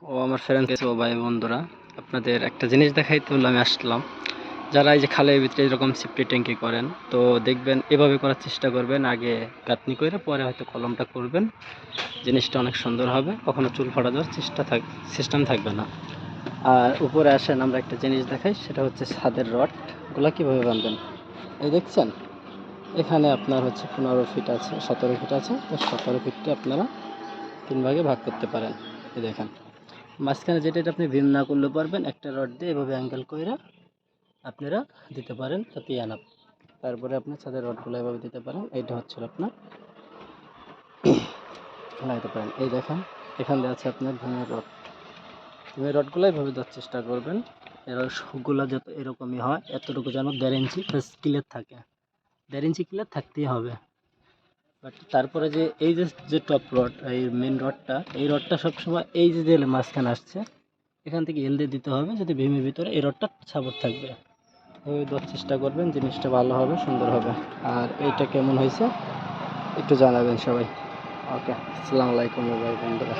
ও আমার ফ্রেন্ডস ও ভাই বন্ধুরা, আপনাদের একটা জিনিস দেখাইতে হলো আমি আসলাম। যারা এই যে খালের ভিতরে এরকম সিফটি ট্যাঙ্কি করেন, তো দেখবেন এভাবে করার চেষ্টা করবেন। আগে গাঁথনি করে পরে হয়তো কলমটা করবেন, জিনিসটা অনেক সুন্দর হবে। কখনো চুল ফাটা যাওয়ার সিস্টেম থাকবে না। আর উপরে আসেন, আমরা একটা জিনিস দেখাই, সেটা হচ্ছে ছাদের রডগুলো কীভাবে বাঁধবেন। এই দেখছেন, এখানে আপনার হচ্ছে 15 ফিট আছে, 17 ফিট আছে। তো 17 ফিটটা আপনারা 3 ভাগে ভাগ করতে পারেন। এই দেখেন, মাঝখানে যেটা এটা আপনি ভীম না করলেও পারবেন, একটা রড দিয়ে এভাবে অ্যাঙ্গেল করে আপনারা দিতে পারেন, তাতে আনাপ। তারপরে আপনার ছাদের রডগুলো এভাবে দিতে পারেন। এইটা হচ্ছে আপনার লাগাতে পারেন। এই দেখেন, এখান দিয়ে আছে আপনার ভীমের রডগুলো এভাবে দেওয়ার চেষ্টা করবেন। এরা সবগুলো যত এরকমই হয়, এতটুকু যেন 1.5 ইঞ্চি ক্লিয়ার থাকে। 1.5 ইঞ্চি ক্লিয়ার থাকতেই হবে। বাট তারপরে যে এই যে টপ রড, এই মেন রডটা, এই রডটা সবসময় এই যে মাঝখানে আসছে, এখান থেকে এল দিয়ে দিতে হবে, যদি ভীমের ভিতরে এই রডটা সাপোর্ট থাকবে। ওই দেওয়ার চেষ্টা করবেন, জিনিসটা ভালো হবে, সুন্দর হবে। আর এইটা কেমন হয়েছে একটু জানাবেন সবাই। ওকে, আসসালামু আলাইকুম ভাই বন্ধুরা।